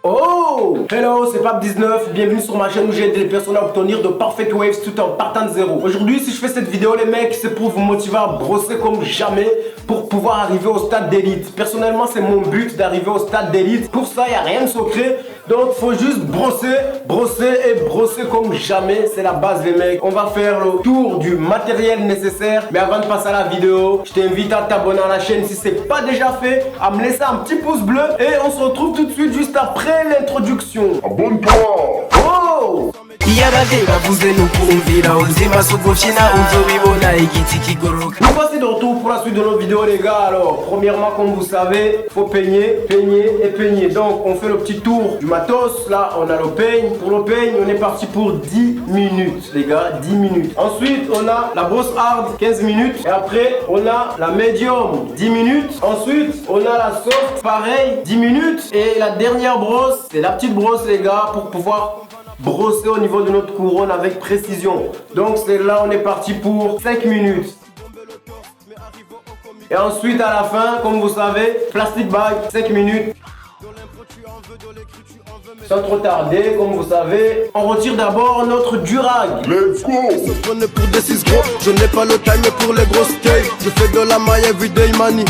Oh! Hello, c'est Pape19, bienvenue sur ma chaîne où j'aide les personnes à obtenir de parfaits waves tout en partant de zéro. Aujourd'hui, si je fais cette vidéo les mecs, c'est pour vous motiver à brosser comme jamais pour pouvoir arriver au stade d'élite. Personnellement, c'est mon but d'arriver au stade d'élite. Pour ça, il n'y a rien de secret. Donc, faut juste brosser, brosser et brosser comme jamais. C'est la base les mecs. On va faire le tour du matériel nécessaire. Mais avant de passer à la vidéo, je t'invite à t'abonner à la chaîne si c'est pas déjà fait, à me laisser un petit pouce bleu et on se retrouve tout de suite juste après l'introduction. Abonne-toi! Oh! Nous voici de retour pour la suite de nos vidéos les gars. Alors premièrement, comme vous savez, faut peigner, peigner et peigner. Donc on fait le petit tour du matos. Là on a le peigne. Pour le peigne on est parti pour 10 minutes les gars, 10 minutes. Ensuite on a la brosse hard 15 minutes. Et après on a la medium 10 minutes. Ensuite on a la soft pareil 10 minutes. Et la dernière brosse, c'est la petite brosse les gars pour pouvoir brosser au niveau de notre couronne avec précision. Donc c'est là on est parti pour 5 minutes. Et ensuite à la fin, comme vous savez, plastic bag 5 minutes. Sans trop tarder, comme vous savez, on retire d'abord notre durag. Let's go! Prenez pour des 6 gros, je n'ai pas le time pour les grosses cakes. Je fais de la maille everyday money.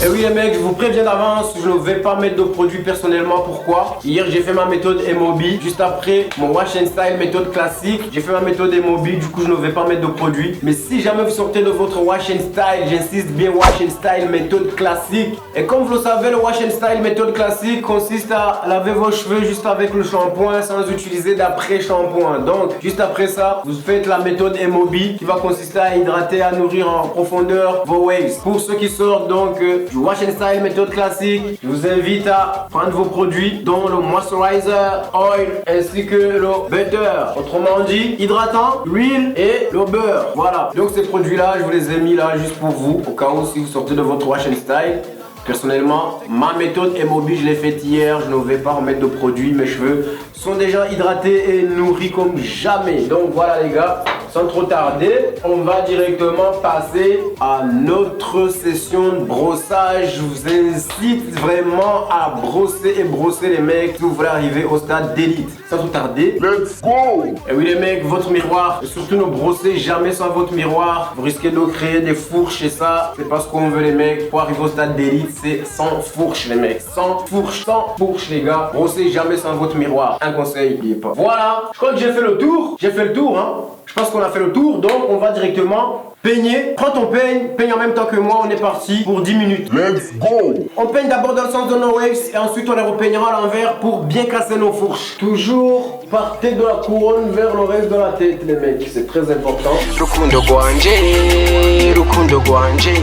Et oui les mecs, je vous préviens d'avance, je ne vais pas mettre de produit personnellement. Pourquoi? Hier j'ai fait ma méthode Mobi, juste après mon wash and style méthode classique. J'ai fait ma méthode Mobi, du coup je ne vais pas mettre de produit. Mais si jamais vous sortez de votre wash and style, j'insiste bien wash and style méthode classique. Et comme vous le savez, le wash and style méthode classique consiste à laver vos cheveux juste avec le shampoing sans utiliser d'après-shampoing. Donc juste après ça, vous faites la méthode Mobi qui va consister à hydrater, à nourrir en profondeur vos waves. Pour ceux qui sortent donc du wash and style méthode classique, je vous invite à prendre vos produits dont le moisturizer, oil ainsi que le butter, autrement dit hydratant, l'huile et le beurre. Voilà, donc ces produits là je vous les ai mis là juste pour vous au cas où si vous sortez de votre wash and style. Personnellement, ma méthode Mobi, je l'ai faite hier, je ne vais pas remettre de produits, mes cheveux sont déjà hydratés et nourris comme jamais. Donc voilà les gars, sans trop tarder, on va directement passer à notre session de brossage. Je vous incite vraiment à brosser et brosser les mecs si vous voulez arriver au stade d'élite. Sans trop tarder, Let's go! et oui les mecs, votre miroir, et surtout ne brossez jamais sans votre miroir. Vous risquez de créer des fourches et ça, c'est pas ce qu'on veut les mecs. Pour arriver au stade d'élite, c'est sans fourche les mecs. Sans fourche les gars. Brossez jamais sans votre miroir. Un conseil, n'oubliez pas. Voilà, je crois que j'ai fait le tour. J'ai fait le tour hein. Je pense qu'on a fait le tour, donc on va directement peigner. Prends ton peigne, peigne en même temps que moi, on est parti pour 10 minutes. Let's go! On peigne d'abord dans le sens de nos waves et ensuite on les repeignera à l'envers pour bien casser nos fourches. Toujours partez de la couronne vers le reste de la tête les mecs, c'est très important. Rukundo gwanje, rukundo gwanje.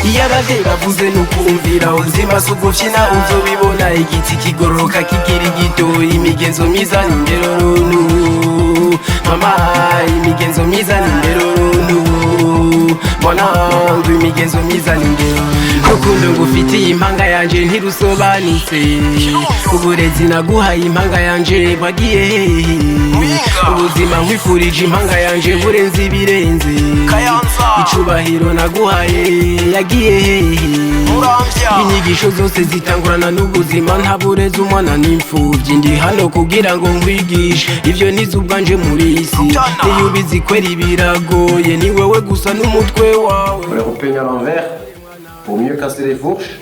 Iyabavye bavuze nukumvira uzima sugufyina uzobibona igiti kigoroka kikiri gito imigenzo myiza n'indero runtu mama imigenzo myiza n'indero runtu mwanangu imigenzo myiza n'indero rukundo ngufitiye impanga yanje ntirusobanutse uburezi naguhaye impanga yanje bwagiye hehe ubuzima nkwifurije impanga yanje burenze ibirenze icubahiro naguhaye yagiye hehe inyigisho zose zitangurana n'ubuzima ntabureze umwana n'imfubyi ndi hano kugira ngo nkwigishe ivyo nize ubwanje muri isi iyo ubizi kwera biragoye ni wewe gusa n'umutwe wawe. On les repeigne à l'envers pour mieux casser les fourches.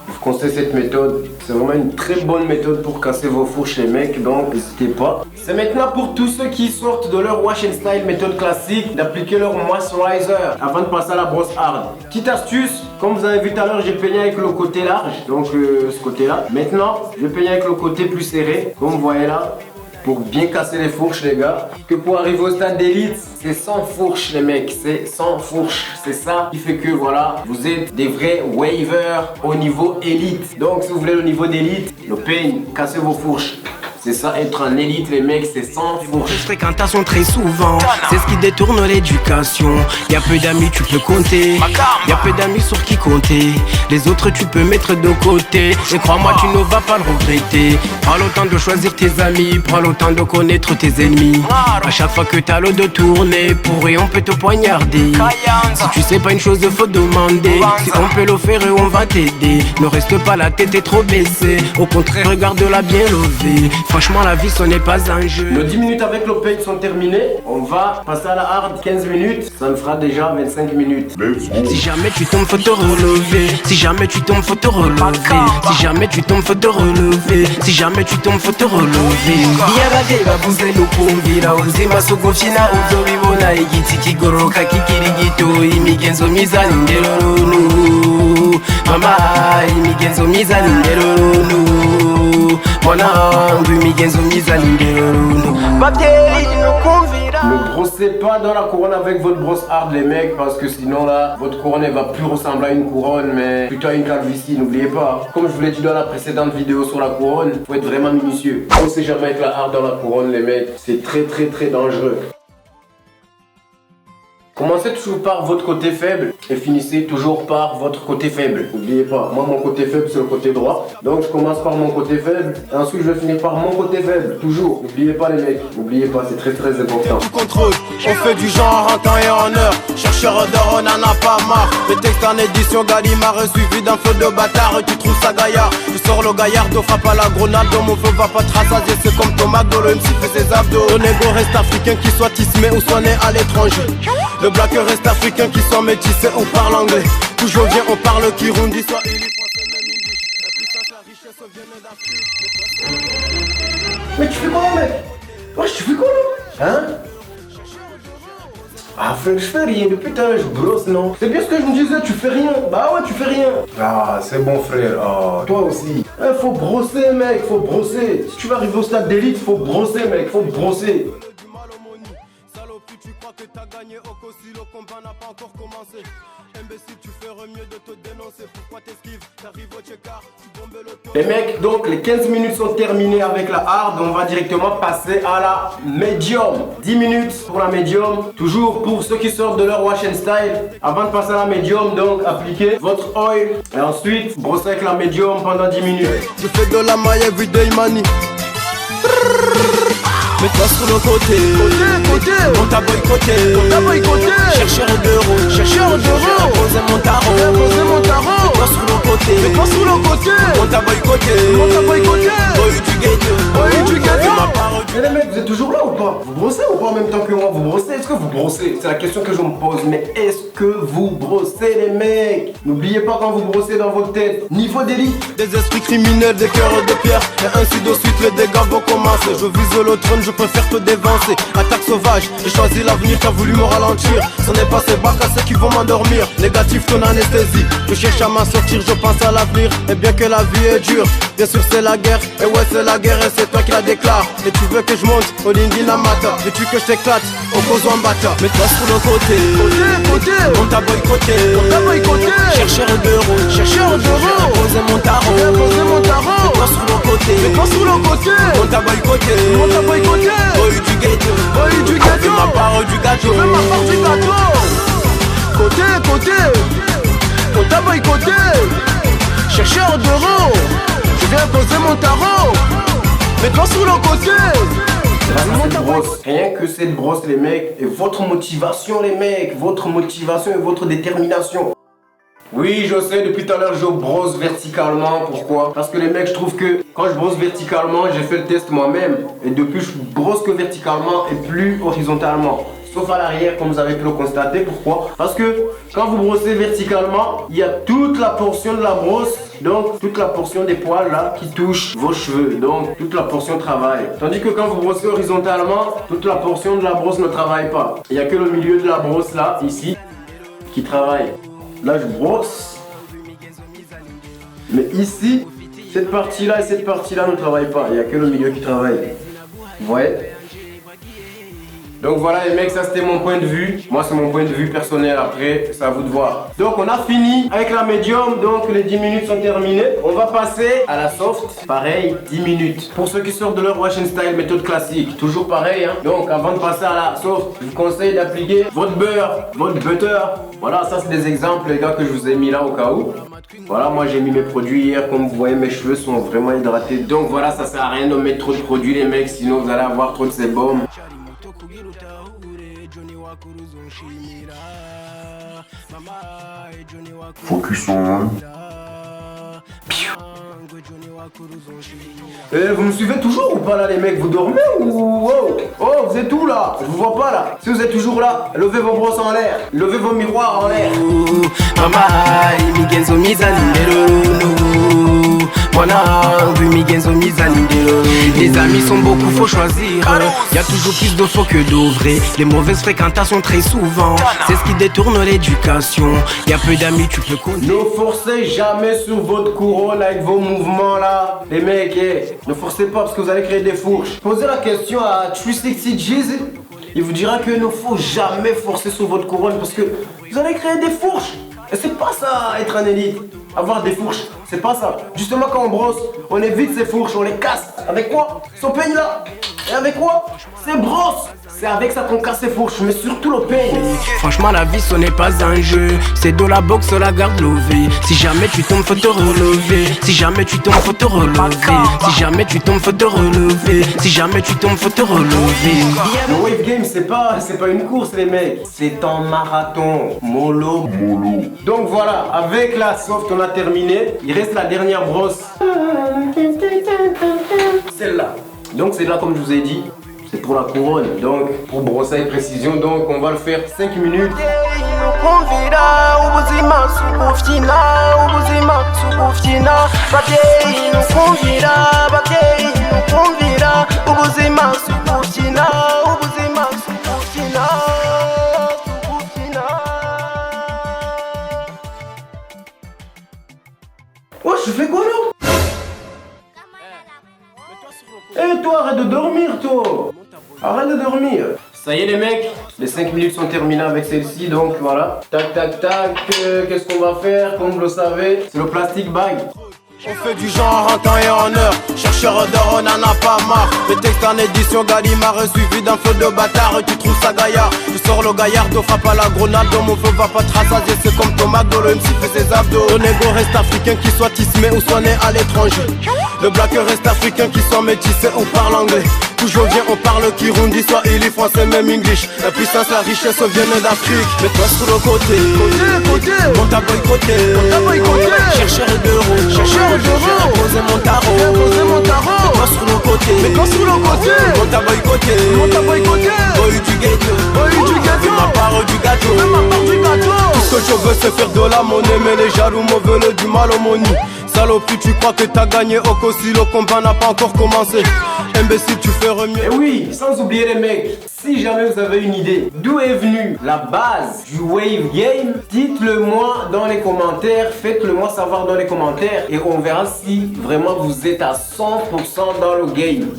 Vous conseille cette méthode, c'est vraiment une très bonne méthode pour casser vos fourches les mecs, donc n'hésitez pas. C'est maintenant pour tous ceux qui sortent de leur wash and style méthode classique d'appliquer leur moisturizer avant de passer à la brosse hard. Petite astuce, comme vous avez vu tout à l'heure, j'ai peigné avec le côté large, donc ce côté là. Maintenant, je vais peigner avec le côté plus serré, comme vous voyez là. Pour bien casser les fourches les gars, que pour arriver au stade d'élite, c'est sans fourche les mecs, c'est sans fourche. C'est ça qui fait que voilà, vous êtes des vrais wavers au niveau élite. Donc si vous voulez le niveau d'élite, le peigne, cassez vos fourches. C'est ça, être un élite, les mecs, c'est sans faux. Fréquentation très souvent, c'est ce qui détourne l'éducation. Y'a peu d'amis, tu peux compter. Y'a peu d'amis sur qui compter. Les autres, tu peux mettre de côté. Et crois-moi, tu ne vas pas le regretter. Prends le temps de choisir tes amis, prends le temps de connaître tes ennemis. À chaque fois que t'as l'eau de tourner, pour rien on peut te poignarder. Si tu sais pas une chose, faut demander. Si on peut le faire, on va t'aider. Ne reste pas la tête trop baissée. Au contraire, regarde-la bien levée. Franchement, la vie, ce n'est pas un jeu. Nos 10 minutes avec l'Opate sont terminées. On va passer à la hard, 15 minutes. Ça me fera déjà 25 minutes. Si jamais tu tombes, faut te relever. Si jamais tu tombes, faut te relever. Si jamais tu tombes, faut te relever. Si jamais tu tombes, faut te relever. Yabade babuze nukumvira uzima sugufyina uzobibona igiti kigoroka kikirigito imigenzo myiza n'ingerorunu mama imigenzo myiza n'ingerorunu mwanangu imigenzo myiza n'ingerorunu babyeyi nukumvira. Ne brossez pas dans la couronne avec votre brosse hard les mecs, parce que sinon là, votre couronne elle va plus ressembler à une couronne mais plutôt à une calvitie, n'oubliez pas. Comme je vous l'ai dit dans la précédente vidéo sur la couronne, faut être vraiment minutieux. Brossez jamais avec la hard dans la couronne les mecs, c'est très dangereux. Commencez toujours par votre côté faible et finissez toujours par votre côté faible. N'oubliez pas, moi mon côté faible c'est le côté droit. Donc je commence par mon côté faible et ensuite je vais finir par mon côté faible. Toujours, n'oubliez pas les mecs, n'oubliez pas, c'est très important. Du contrôle, on fait du genre en temps et en heure. Chercheur d'or, on en a pas marre. Le texte en édition Gallimard suivi d'un feu de bâtard. Tu trouves ça gaillard, tu sors le gaillard, te frappe à la grenade. Mon feu va pas te rassasier, c'est comme ton McDo, le MC fait ses abdos. Le négo reste africain, qu'il soit tismé ou soit né à l'étranger. Le black reste africain, qui soit métissé ou parle anglais. D'où je viens, on parle Kirundi, soit il français, même indique. La puissance, la richesse viennent d'Afrique. Mais tu fais quoi mec? Wesh tu fais quoi là? Hein? Ah frère, je fais rien, depuis putain je brosse non. C'est bien ce que je me disais, tu fais rien. Bah ouais tu fais rien. Ah c'est bon frère, oh, toi aussi. Faut brosser mec, faut brosser. Si tu veux arriver au stade d'élite, faut brosser mec, faut brosser. Tu crois que t'as gagné au Kossi, le combat n'a pas encore commencé. Imbécile, tu ferais mieux de te dénoncer. Pourquoi t'esquives? T'arrives au check-out, tu bombes le toit. Les mecs, donc les 15 minutes sont terminées avec la hard. On va directement passer à la medium. 10 minutes pour la medium. Toujours pour ceux qui sortent de leur wash and style. Avant de passer à la medium, donc appliquez votre oil. Et ensuite, brossez avec la medium pendant 10 minutes. Je fais de la maille everyday money. Mets-toi sur le côté, on t'a boycotté, chercheur d'euros, posez mon tarot, mets-toi sur le côté, on t'a boycotté, boy du ghetto. Mais les mecs, vous êtes toujours là ou pas? Vous brossez ou pas en même temps que moi? Vous brossez? Est-ce que vous brossez? C'est la question que je me pose. Mais est-ce que vous brossez les mecs? N'oubliez pas quand vous brossez dans votre tête. Niveau d'élite. Des esprits criminels, des cœurs de pierre. Et ainsi de suite, les dégâts vont commencer. Je vise le trône, je préfère te dévancer. Attaque sauvage, j'ai choisi l'avenir, t'as voulu me ralentir. Ce n'est pas ces bacs à ceux qui vont m'endormir. Négatif, ton anesthésie. Je cherche à m'en sortir, je pense à l'avenir. Et bien que la vie est dure, bien sûr c'est la guerre. Et ouais c'est la guerre et c'est toi qui la déclare. Et tu veux que je monte au Lingina Mata. Veux-tu que je t'éclate au Kozo Mbata? Mets-toi sur le côté, on t'a boycotté, chercheur d'euros, posez mon tarot, mets-toi sur le côté, on t'a boycotté, boy du ghetto, fais ma part du gâteau, côté, on t'a boycotté, chercheur d'euros, je viens poser mon tarot, mets-toi sur le côté. Cette brosse, rien que cette brosse les mecs, et votre motivation les mecs, votre motivation et votre détermination. Oui je sais, depuis tout à l'heure je brosse verticalement, pourquoi? Parce que les mecs je trouve que quand je brosse verticalement, j'ai fait le test moi-même, et depuis je brosse que verticalement et plus horizontalement. Sauf à l'arrière comme vous avez pu le constater, pourquoi? Parce que quand vous brossez verticalement, il y a toute la portion de la brosse, donc toute la portion des poils là qui touche vos cheveux, donc toute la portion travaille. Tandis que quand vous brossez horizontalement, toute la portion de la brosse ne travaille pas. Il n'y a que le milieu de la brosse là, ici, qui travaille. Là je brosse, mais ici, cette partie là et cette partie là ne travaillent pas, il n'y a que le milieu qui travaille. Vous voyez? Donc voilà les mecs, ça c'était mon point de vue. Moi c'est mon point de vue personnel, après c'est à vous de voir. Donc on a fini avec la médium, donc les 10 minutes sont terminées. On va passer à la soft, pareil, 10 minutes. Pour ceux qui sortent de leur wash and style méthode classique, toujours pareil hein. Donc avant de passer à la soft, je vous conseille d'appliquer votre beurre, votre butter. Voilà, ça c'est des exemples les gars que je vous ai mis là au cas où. Voilà, moi j'ai mis mes produits hier, comme vous voyez mes cheveux sont vraiment hydratés. Donc voilà, ça sert à rien de mettre trop de produits les mecs, sinon vous allez avoir trop de sébum. Focus on. Vous me suivez toujours ou pas là les mecs? Vous dormez ou... Oh, vous êtes où là? Je vous vois pas là. Si vous êtes toujours là, levez vos brosses en l'air. Levez vos miroirs en l'air. Les amis sont beaucoup, faut choisir. Y'a toujours plus de faux que de vrais. Les mauvaises fréquentations très souvent, c'est ce qui détourne l'éducation. Y'a peu d'amis, tu peux connaître. Ne forcez jamais sur votre couronne avec vos mouvements là. Les mecs, ne forcez pas parce que vous allez créer des fourches. Posez la question à 360 Jeezy. Il vous dira que ne faut jamais forcer sur votre couronne parce que vous allez créer des fourches. Et c'est pas ça être un élite. Avoir des fourches, c'est pas ça. Justement quand on brosse, on évite ces fourches, on les casse. Avec quoi? Son peigne là. Et avec quoi? C'est brosse. C'est avec ça qu'on casse ses fourches, mais surtout le peigne. Franchement la vie ce n'est pas un jeu, c'est de la boxe, la garde levée. Si jamais tu tombes faut te relever. Si jamais tu tombes faut te relever. Si jamais tu tombes faut te relever. Si jamais tu tombes faut te relever. Le wave game c'est pas une course les mecs, c'est un marathon. Mollo. Donc voilà, avec la soft on a terminé. Il reste la dernière brosse. Celle-là. Donc c'est là comme je vous ai dit. C'est pour la couronne, donc pour brosser avec précision, donc on va le faire 5 minutes. Oh, je fais quoi là? Eh toi, arrête de dormir toi. Arrête de dormir. Ça y est les mecs, les 5 minutes sont terminées avec celle-ci, donc voilà. Tac tac tac, qu'est-ce qu'on va faire? Comme vous le savez, c'est le plastic bag. On fait du genre en temps et en heure. Chercheur d'or, on en a pas marre. Le texte en édition Gallimard suivi d'un feu de bâtard. Tu trouves ça gaillard? Je sors le gaillard, te frappe à la grenade. Mon feu va pas te rassasier, c'est comme Thomas Dole, le MC fait ses abdos. Ton ego reste africain, qu'il soit tismé ou soit né à l'étranger. Le black reste africain, qu'il soit métissé ou parle anglais. D'où je viens, on parle Kirundi, Swahili, français, même English. La puissance, la richesse viennent d'Afrique. Mets-toi sur le côté, monte à boycotter. Chercheur d'euros, poser mon tarot. Mets-toi sur le côté, monte à boycotter. Boy du ghetto, fais ma part du gâteau. Tout ce que je veux c'est faire de la monnaie, mais les jaloux me veulent du mal au moni. Saloperie, tu crois que t'as gagné au Kossi, le combat n'a pas encore commencé. Imbécile, tu ferais mieux. Et oui, sans oublier les mecs, si jamais vous avez une idée d'où est venue la base du wave game, dites-le moi dans les commentaires, faites-le moi savoir dans les commentaires et on verra si vraiment vous êtes à 100% dans le game.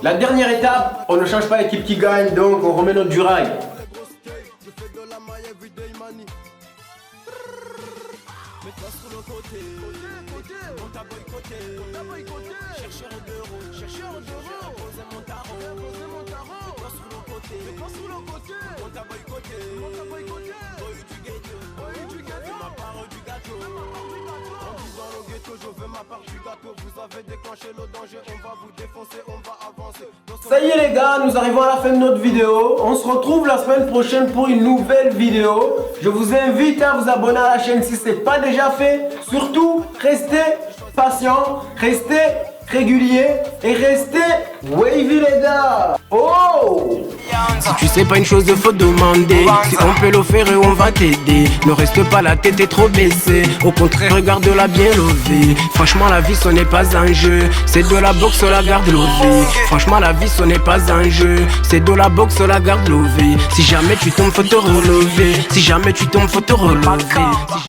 La dernière étape, on ne change pas l'équipe qui gagne, donc on remet notre durail. Ça y est les gars, nous arrivons à la fin de notre vidéo. On se retrouve la semaine prochaine pour une nouvelle vidéo. Je vous invite à vous abonner à la chaîne si ce n'est pas déjà fait. Surtout, restez patient, restez régulier et restez wavy les gars. Oh! Si tu sais pas une chose, faut demander. Si on peut le faire, on va t'aider. Ne reste pas la tête trop baissée. Au contraire, regarde-la bien levée. Franchement, la vie, ce n'est pas un jeu. C'est de la boxe, la garde levée. Franchement, la vie, ce n'est pas un jeu. C'est de la boxe, la garde levée. Si jamais tu tombes, faut te relever. Si jamais tu tombes, faut te relever.